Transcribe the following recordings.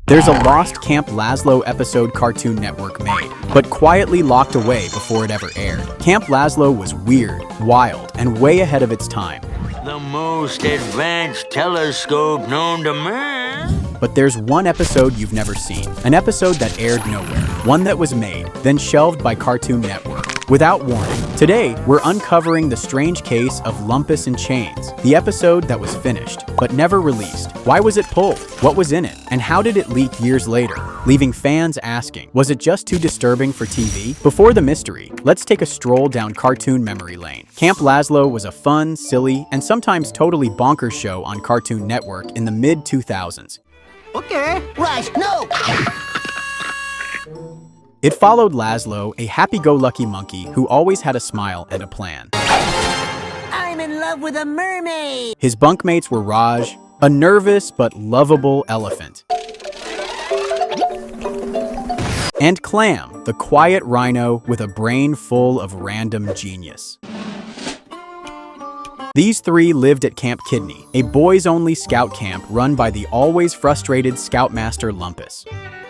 There's a lost Camp Lazlo episode Cartoon Network made, but quietly locked away before it ever aired. Camp Lazlo was weird, wild, and way ahead of its time. The most advanced telescope known to man. But there's one episode you've never seen, an episode that aired nowhere, one that was made, then shelved by Cartoon Network, without warning. Today, we're uncovering the strange case of Lumpus in Chains, the episode that was finished, but never released. Why was it pulled? What was in it? And how did it leak years later, leaving fans asking, was it just too disturbing for TV? Before the mystery, let's take a stroll down cartoon memory lane. Camp Lazlo was a fun, silly, and sometimes totally bonkers show on Cartoon Network in the mid-2000s. Okay. Rush, no! It followed Lazlo, a happy-go-lucky monkey who always had a smile and a plan. I'm in love with a mermaid! His bunkmates were Raj, a nervous but lovable elephant, and Clam, the quiet rhino with a brain full of random genius. These three lived at Camp Kidney, a boys-only scout camp run by the always frustrated Scoutmaster Lumpus.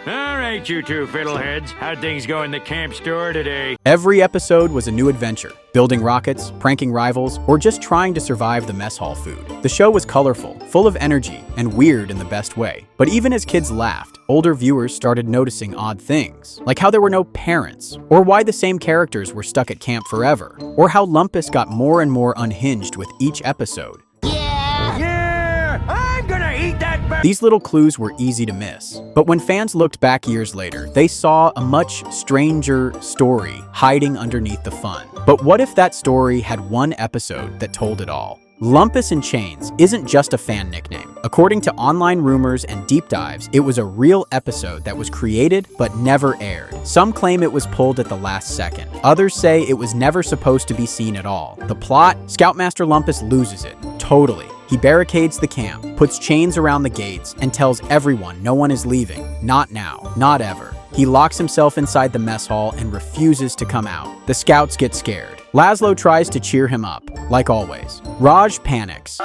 All right, you two fiddleheads. How'd things go in the camp store today? Every episode was a new adventure, building rockets, pranking rivals, or just trying to survive the mess hall food. The show was colorful, full of energy, and weird in the best way. But even as kids laughed, older viewers started noticing odd things, like how there were no parents, or why the same characters were stuck at camp forever, or how Lumpus got more and more unhinged with each episode. Yeah! I'm gonna eat that bird! These little clues were easy to miss, but when fans looked back years later, they saw a much stranger story hiding underneath the fun. But what if that story had one episode that told it all? Lumpus in Chains isn't just a fan nickname. According to online rumors and deep dives, it was a real episode that was created but never aired. Some claim it was pulled at the last second. Others say it was never supposed to be seen at all. The plot? Scoutmaster Lumpus loses it. Totally. He barricades the camp, puts chains around the gates, and tells everyone no one is leaving. Not now. Not ever. He locks himself inside the mess hall and refuses to come out. The scouts get scared. Lazlo tries to cheer him up, like always. Raj panics.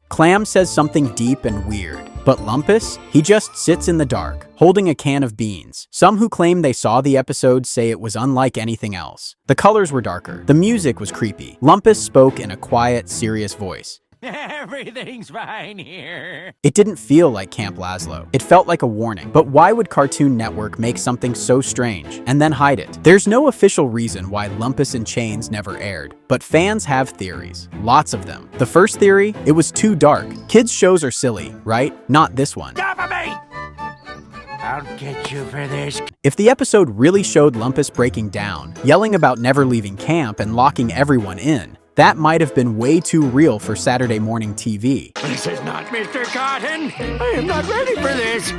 Clam says something deep and weird. But Lumpus? He just sits in the dark, holding a can of beans. Some who claim they saw the episode say it was unlike anything else. The colors were darker. The music was creepy. Lumpus spoke in a quiet, serious voice. Everything's fine here. It didn't feel like Camp Lazlo. It felt like a warning. But why would Cartoon Network make something so strange and then hide it? There's no official reason why Lumpus in Chains never aired, but fans have theories. Lots of them. The first theory? It was too dark. Kids' shows are silly, right? Not this one. Stop me! I'll get you for this. If the episode really showed Lumpus breaking down, yelling about never leaving camp and locking everyone in, that might have been way too real for Saturday morning TV. This is not Mr. Cotton. I am not ready for this.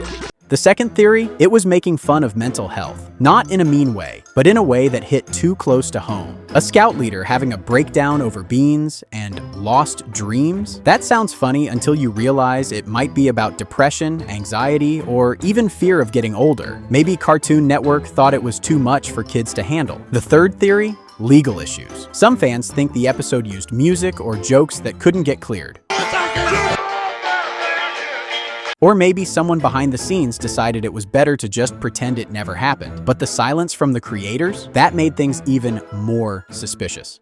The second theory, it was making fun of mental health. Not in a mean way, but in a way that hit too close to home. A scout leader having a breakdown over beans and lost dreams? That sounds funny until you realize it might be about depression, anxiety, or even fear of getting older. Maybe Cartoon Network thought it was too much for kids to handle. The third theory? Legal issues. Some fans think the episode used music or jokes that couldn't get cleared. Or maybe someone behind the scenes decided it was better to just pretend it never happened. But the silence from the creators? That made things even more suspicious.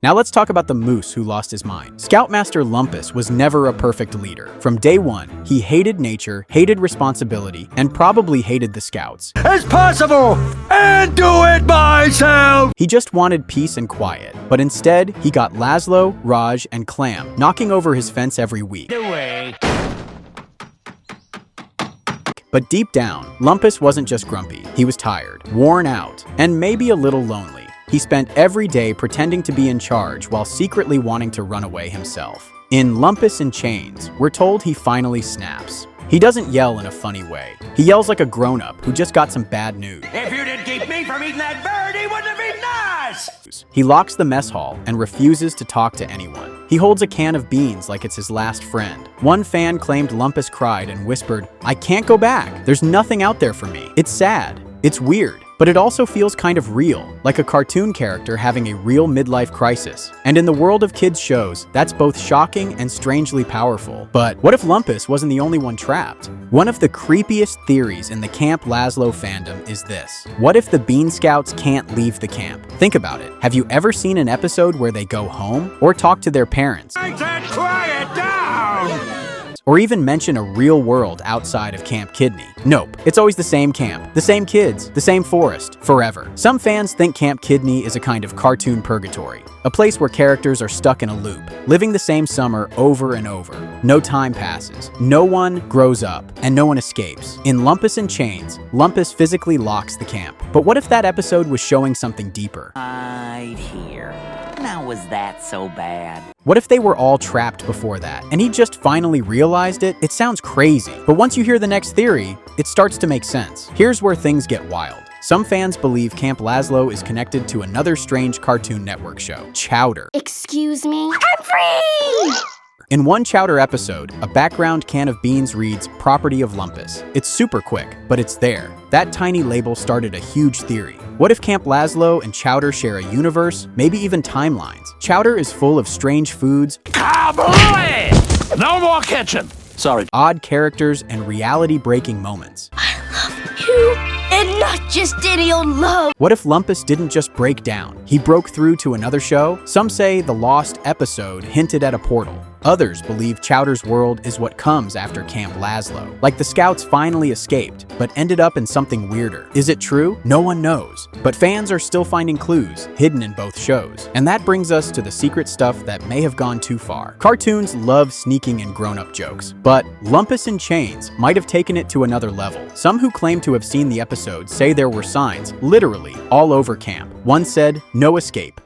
Now let's talk about the moose who lost his mind. Scoutmaster Lumpus was never a perfect leader. From day one, he hated nature, hated responsibility, and probably hated the scouts. As possible, and do it myself! He just wanted peace and quiet, but instead, he got Lazlo, Raj, and Clam knocking over his fence every week. The way. But deep down, Lumpus wasn't just grumpy. He was tired, worn out, and maybe a little lonely. He spent every day pretending to be in charge while secretly wanting to run away himself. In Lumpus in Chains, we're told he finally snaps. He doesn't yell in a funny way. He yells like a grown-up who just got some bad news. If you didn't keep me from eating that bird, he wouldn't have eaten us! He locks the mess hall and refuses to talk to anyone. He holds a can of beans like it's his last friend. One fan claimed Lumpus cried and whispered, "I can't go back. There's nothing out there for me. It's sad. It's weird." But it also feels kind of real, like a cartoon character having a real midlife crisis. And in the world of kids' shows, that's both shocking and strangely powerful. But what if Lumpus wasn't the only one trapped? One of the creepiest theories in the Camp Lazlo fandom is this. What if the Bean Scouts can't leave the camp? Think about it. Have you ever seen an episode where they go home or talk to their parents? Quiet down! Or even mention a real world outside of Camp Kidney? Nope. It's always the same camp, the same kids, the same forest, forever. Some fans think Camp Kidney is a kind of cartoon purgatory, a place where characters are stuck in a loop, living the same summer over and over. No time passes, no one grows up, and no one escapes. In Lumpus in Chains, Lumpus physically locks the camp. But what if that episode was showing something deeper? Right here. Now was that so bad? What if they were all trapped before that, and he just finally realized it? It sounds crazy, but once you hear the next theory, it starts to make sense. Here's where things get wild. Some fans believe Camp Lazlo is connected to another strange Cartoon Network show, Chowder. Excuse me? I'm free! In one Chowder episode, a background can of beans reads, "Property of Lumpus." It's super quick, but it's there. That tiny label started a huge theory. What if Camp Lazlo and Chowder share a universe, maybe even timelines? Chowder is full of strange foods, Kablooey! No more kitchen! Sorry. odd characters, and reality-breaking moments. You and not just any old love. What if Lumpus didn't just break down? He broke through to another show? Some say the lost episode hinted at a portal. Others believe Chowder's world is what comes after Camp Lazlo. Like the Scouts finally escaped, but ended up in something weirder. Is it true? No one knows. But fans are still finding clues hidden in both shows. And that brings us to the secret stuff that may have gone too far. Cartoons love sneaking in grown-up jokes, but Lumpus in Chains might have taken it to another level. Some who claim to have seen the episode say there were signs, literally, all over camp. One said, "No escape."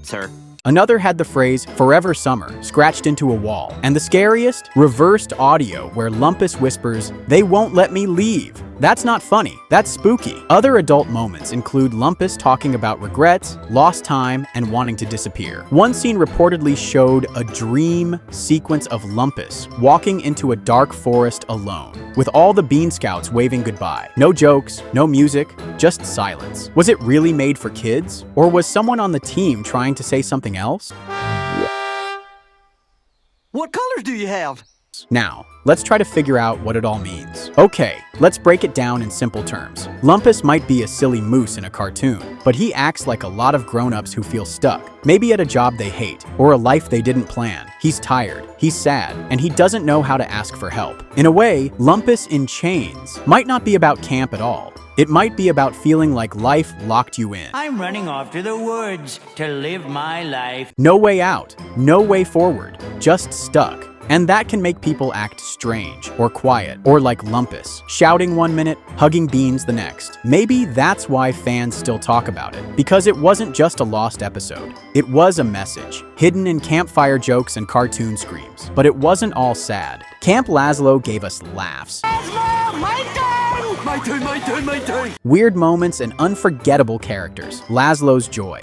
Sir. Another had the phrase "forever summer" scratched into a wall. And the scariest, reversed audio where Lumpus whispers, "They won't let me leave." That's not funny, that's spooky. Other adult moments include Lumpus talking about regrets, lost time, and wanting to disappear. One scene reportedly showed a dream sequence of Lumpus walking into a dark forest alone, with all the Bean Scouts waving goodbye. No jokes, no music, just silence. Was it really made for kids? Or was someone on the team trying to say something else? What colors do you have? Now, let's try to figure out what it all means. Okay, let's break it down in simple terms. Lumpus might be a silly moose in a cartoon, but he acts like a lot of grown-ups who feel stuck, maybe at a job they hate, or a life they didn't plan. He's tired, he's sad, and he doesn't know how to ask for help. In a way, Lumpus in Chains might not be about camp at all. It might be about feeling like life locked you in. I'm running off to the woods to live my life. No way out, no way forward, just stuck. And that can make people act strange, or quiet, or like Lumpus, shouting one minute, hugging beans the next. Maybe that's why fans still talk about it, because it wasn't just a lost episode. It was a message, hidden in campfire jokes and cartoon screams. But it wasn't all sad. Camp Lazlo gave us laughs, My turn. weird moments, and unforgettable characters. Lazlo's joy,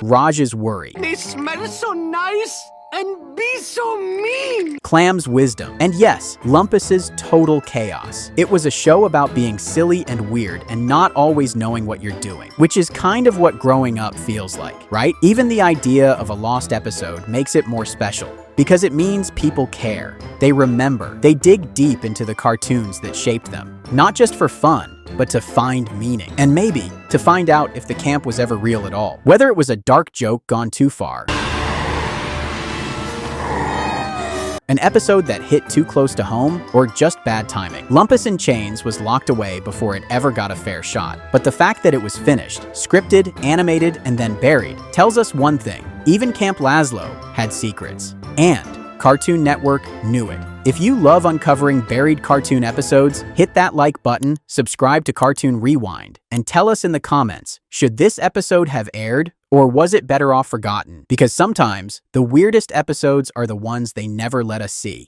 Raj's worry, They smell so nice and be so mean. Clam's wisdom, and yes, Lumpus's total chaos. It was a show about being silly and weird and not always knowing what you're doing, which is kind of what growing up feels like, right? Even the idea of a lost episode makes it more special, because it means people care. They remember. They dig deep into the cartoons that shaped them, not just for fun, but to find meaning. And maybe to find out if the camp was ever real at all. Whether it was a dark joke gone too far, an episode that hit too close to home, or just bad timing. Lumpus in Chains was locked away before it ever got a fair shot. But the fact that it was finished, scripted, animated, and then buried tells us one thing. Even Camp Lazlo had secrets. And Cartoon Network knew it. If you love uncovering buried cartoon episodes, hit that like button, subscribe to Cartoon Rewind, and tell us in the comments, should this episode have aired, or was it better off forgotten? Because sometimes, the weirdest episodes are the ones they never let us see.